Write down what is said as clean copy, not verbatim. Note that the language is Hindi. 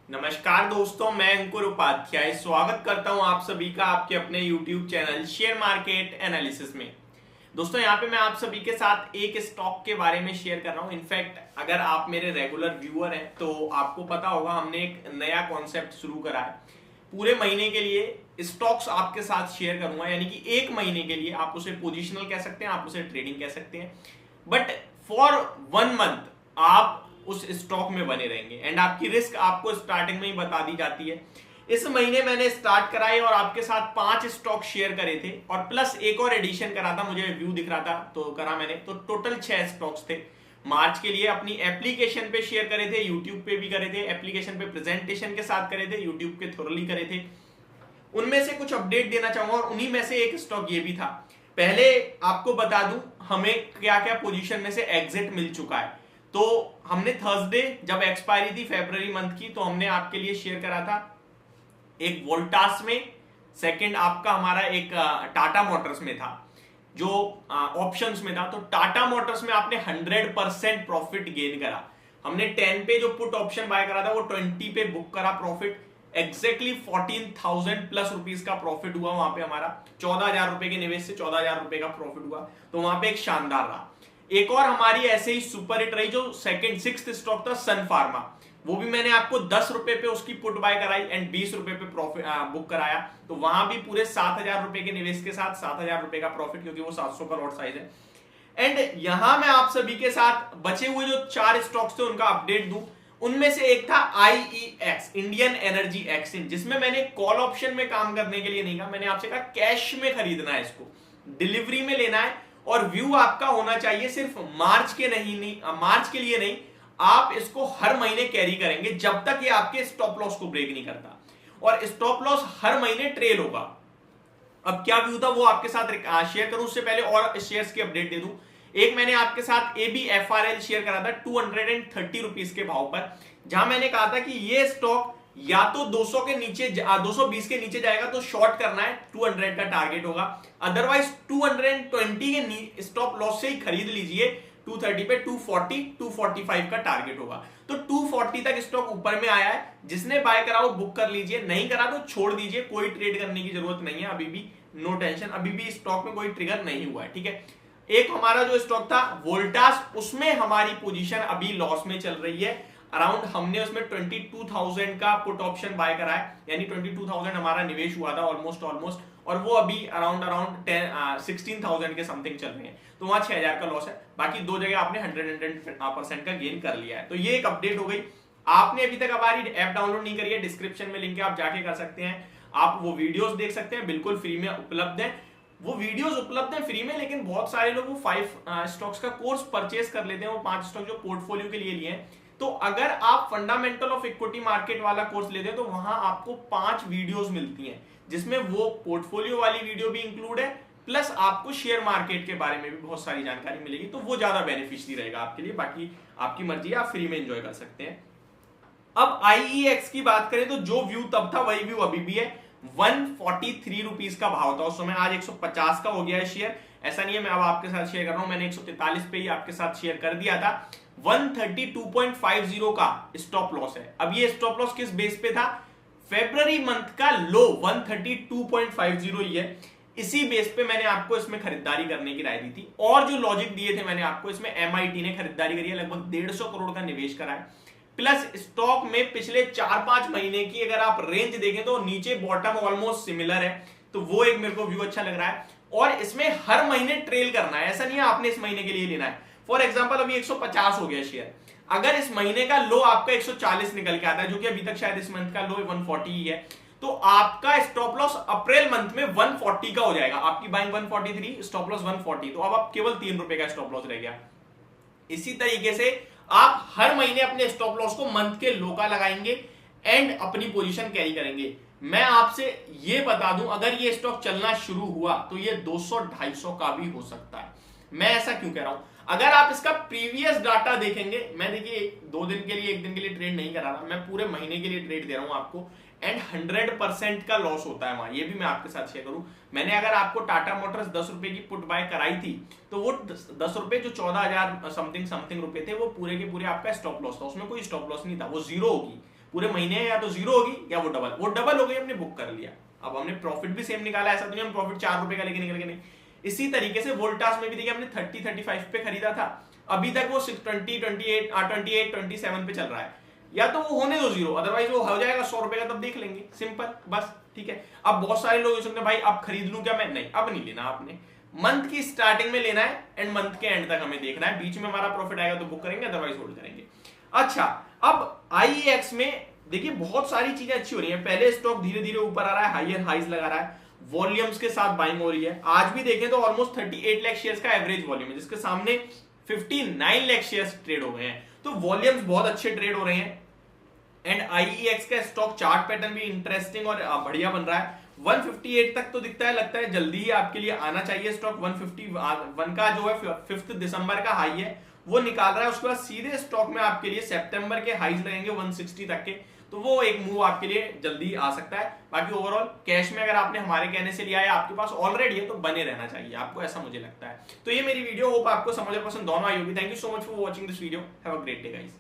नमस्कार दोस्तों, मैं अंकुर उपाध्याय स्वागत करता हूं आप सभी का आपके अपने YouTube channel share market analysis में। दोस्तों यहाँ पे मैं आप सभी के साथ एक स्टॉक के बारे में शेयर कर रहा हूं। इनफैक्ट अगर आप मेरे रेगुलर व्यूअर हैं तो आपको पता होगा हमने एक नया कॉन्सेप्ट शुरू करा है। पूरे महीने के लिए स्टॉक्स आपके साथ शेयर करूंगा, यानी कि एक महीने के लिए। आप उसे पोजिशनल कह सकते हैं, आप उसे ट्रेडिंग कह सकते हैं, बट फॉर 1 मंथ आप उस स्टॉक में बने रहेंगे एंड आपकी रिस्क आपको स्टार्टिंग में ही बता दी जाती है। इस महीने मैंने स्टार्ट कराई और आपके साथ 5 स्टॉक शेयर करे थे और प्लस एक और एडिशन करा था, मुझे व्यू दिख रहा था तो करा मैंने। तो टोटल 6 स्टॉक्स थे। मार्च के लिए अपनी एप्लीकेशन पे शेयर करे थे, यूट्यूब पे भी करे थे, एप्लीकेशन पे प्रेजेंटेशन के साथ करे थे, यूट्यूब के थोरली करे थे। उनमें से कुछ अपडेट देना चाहूंगा और उन्हीं में से एक स्टॉक ये भी था। पहले आपको बता दूं हमें क्या क्या पोजीशन में से एग्जिट मिल चुका है। तो हमने थर्सडे जब एक्सपायरी थी फरवरी मंथ की, तो हमने आपके लिए शेयर करा था एक वोल्टास में, सेकंड आपका हमारा एक टाटा मोटर्स में था जो ऑप्शंस में था। तो टाटा मोटर्स में आपने 100% प्रॉफिट गेन करा। हमने 10 पे जो पुट ऑप्शन बाय करा था वो 20 पे बुक करा प्रॉफिट। एग्जैक्टली 14,000 प्लस रुपीज का प्रॉफिट हुआ वहां पे हमारा। 14,000 रुपए के निवेश से 14,000 रुपए का प्रॉफिट हुआ, तो वहां पे एक शानदार रहा। एक और हमारी ऐसे ही सुपर हिट रही जो सेकंड 6th स्टॉक था, सन फार्मा। वो भी मैंने आपको 10 रुपए पे उसकी पुट बाय कराई एंड 20 रुपए पे प्रॉफिट बुक कराया। तो वहां भी पूरे 7,000 रुपए के निवेश के साथ 7,000 रुपए का प्रॉफिट, क्योंकि वो 700 का लॉट साइज है। एंड यहां मैं आप सभी के साथ बचे हुए जो 4 स्टॉक्स थे उनका अपडेट दूं। उनमें से एक था आईईएक्स, इंडियन एनर्जी एक्सचेंज, जिसमें मैंने कॉल ऑप्शन में काम करने के लिए नहीं कहा। मैंने आपसे कहा कैश में खरीदना है, इसको डिलीवरी में लेना है और व्यू आपका होना चाहिए सिर्फ मार्च के मार्च के लिए नहीं, आप इसको हर महीने कैरी करेंगे जब तक ये आपके स्टॉप लॉस को ब्रेक नहीं करता। और स्टॉप लॉस हर महीने ट्रेल होगा। अब क्या व्यू था वो आपके साथ शेयर करूं, उससे पहले और शेयर्स की अपडेट दे दूं। एक मैंने आपके साथ ABFRL शेयर करा था 230 रुपीज के भाव पर, जहां मैंने कहा था कि ये स्टॉक या तो 200 के नीचे 220 के नीचे जाएगा तो शॉर्ट करना है, 200 का टारगेट होगा। अदरवाइज 220 के स्टॉप लॉस से ही खरीद लीजिए। 230 पे 240 245 का टारगेट होगा। तो 240 तक स्टॉक ऊपर में आया है। जिसने बाय करा वो बुक कर लीजिए, नहीं करा तो छोड़ दीजिए, कोई ट्रेड करने की जरूरत नहीं है अभी भी। नो टेंशन, अभी भी स्टॉक में कोई ट्रिगर नहीं हुआ है, ठीक है। एक हमारा जो स्टॉक था वोल्टास, उसमें हमारी पोजीशन अभी लॉस में चल रही है। अराउंड हमने उसमें 22,000 का पुट ऑप्शन बाय करा है, यानी 22,000 हमारा निवेश हुआ था ऑलमोस्ट, और वो अभी अराउंड 16,000 के समथिंग चल रहे हैं। तो वहां 6,000 का लॉस है। बाकी दो जगह आपने 100% का गेन कर लिया है। तो ये एक अपडेट हो गई। आपने अभी तक हमारी ऐप डाउनलोड नहीं करी है, डिस्क्रिप्शन में लिंक है, आप जाके कर सकते हैं। आप वो वीडियोस देख सकते हैं, बिल्कुल फ्री में उपलब्ध है। वो वीडियोस उपलब्ध है फ्री में, लेकिन बहुत सारे लोग वो 5 स्टॉक्स का कोर्स परचेस कर लेते हैं, वो 5 स्टॉक जो पोर्टफोलियो के लिए लिए हैं। तो अगर आप फंडामेंटल ऑफ इक्विटी मार्केट वाला कोर्स लेते हैं तो वहां आपको 5 वीडियोस मिलती हैं, जिसमें वो पोर्टफोलियो वाली वीडियो भी इंक्लूड है, प्लस आपको शेयर मार्केट के बारे में भी बहुत सारी जानकारी मिलेगी। तो वो ज्यादा बेनिफिशियरी रहेगा आपके लिए। बाकी आपकी मर्जी है, आप फ्री में एंजॉय कर सकते हैं। अब आईईएक्स की बात करें तो जो व्यू तब था वही व्यू अभी भी है। 143 रुपीज का भाव था उस समय, आज 150 का हो गया है शेयर। ऐसा नहीं है मैं अब आपके साथ शेयर कर रहा हूं, मैंने 143 पे ही आपके साथ शेयर कर दिया था। 132.50 का स्टॉप लॉस है। अब ये स्टॉप लॉस किस बेस पे था? फरवरी मंथ का लो 132.50 ही है। इसी बेस पे मैंने आपको इसमें खरीदारी करने की राय दी थी, और जो लॉजिक दिए थे मैंने आपको, इसमें MIT ने खरीदारी करी है, लगभग 150 करोड़ का निवेश करा है। प्लस स्टॉक में पिछले 4-5 महीने की अगर आप रेंज देखें तो नीचे बॉटम ऑलमोस्ट सिमिलर है। तो वो एक मेरे को व्यू अच्छा लग रहा है। और इसमें हर महीने ट्रेल करना है, ऐसा नहीं है आपने इस महीने के लिए लेना है। फॉर एग्जांपल अभी 150 हो गया शेयर, अगर इस महीने का लो आपका 140 निकल के आता है, जो कि अभी तक शायद इस मंथ का लो 140 ही है, तो आपका स्टॉप लॉस अप्रैल मंथ में 140 का हो जाएगा। आपकी बाइंग 143, स्टॉप लॉस 140, तो अब आप केवल 3 रुपए का स्टॉप लॉस रह गया। इसी तरीके से आप हर महीने अपने स्टॉप लॉस को मंथ के लो का लगाएंगे एंड अपनी पोजीशन कैरी करेंगे। मैं आपसे ये बता दूं, अगर ये स्टॉक चलना शुरू हुआ तो ये 200-250 का भी हो सकता है। मैं ऐसा क्यों कह रहा हूं? अगर आप इसका प्रीवियस डाटा देखेंगे, मैं देखिए 2 दिन के लिए 1 दिन के लिए ट्रेड नहीं करा रहा, मैं पूरे महीने के लिए ट्रेड दे रहा हूं आपको, एंड 100% का लॉस होता है वहां। ये भी मैं आपके साथ शेयर करूं। मैंने अगर आपको टाटा मोटर्स 10 रुपए की पुट बाय कराई थी, तो वो 10 रुपए जो 14,000 समथिंग रुपए थे, वो पूरे के पूरे आपका स्टॉप लॉस था, उसमें कोई स्टॉप लॉस नहीं था, वो जीरो होगी। पूरे महीने या तो जीरो होगी या वो डबल हो गई, हमने बुक कर लिया। अब हमने प्रॉफिट भी सेम निकाला, ऐसा तो नहीं हम प्रॉफिट 4 रुपए का लेके निकल के नहीं। इसी तरीके से वोल्टास में भी देखिए हमने 30-35 पे खरीदा था, अभी तक वो 28-27 पे चल रहा है। या तो वो होने दो जीरो, अदरवाइज वो हो जाएगा 100 रुपए का, तब देख लेंगे, सिंपल बस, ठीक है। अब बहुत सारे लोग सोचते हैं भाई अब खरीद लूं क्या मैं, नहीं अब नहीं लेना आपने, मंथ की स्टार्टिंग में लेना है एंड मंथ के एंड तक हमें देखना है, बीच में हमारा प्रॉफिट आएगा तो बुक करेंगे, अदरवाइज होल्ड करेंगे। अच्छा, अब IEX में देखिए बहुत सारी चीजें अच्छी हो रही हैं। पहले स्टॉक धीरे धीरे ऊपर आ रहा है, हायर हाइज लगा रहा है, वॉल्यूम्स के साथ बाइंग हो रही है। आज भी देखें तो ऑलमोस्ट 38 लाख शेयर्स का एवरेज वॉल्यूम है, जिसके सामने 59 लाख शेयर्स ट्रेड हो गए हैं, तो वॉल्यूम्स बहुत अच्छे ट्रेड हो रहे हैं। एंड IEX का स्टॉक चार्ट पैटर्न भी इंटरेस्टिंग और बढ़िया बन रहा है। 158 तक तो दिखता है, लगता है जल्दी ही आपके लिए आना चाहिए स्टॉक। 151 का जो है 5 दिसंबर का हाई है वो निकाल रहा है, उसके बाद सीधे स्टॉक में आपके लिए सितंबर के हाईज लगेंगे 160 तक के, तो वो एक मूव आपके लिए जल्दी आ सकता है। बाकी ओवरऑल कैश में अगर आपने हमारे कहने से लिया है, आपके पास ऑलरेडी है, तो बने रहना चाहिए आपको, ऐसा मुझे लगता है। तो ये मेरी वीडियो, होप आपको समझ और पसंद दोनों आई होगी। Thank you so much for watching this video, have a great day guys.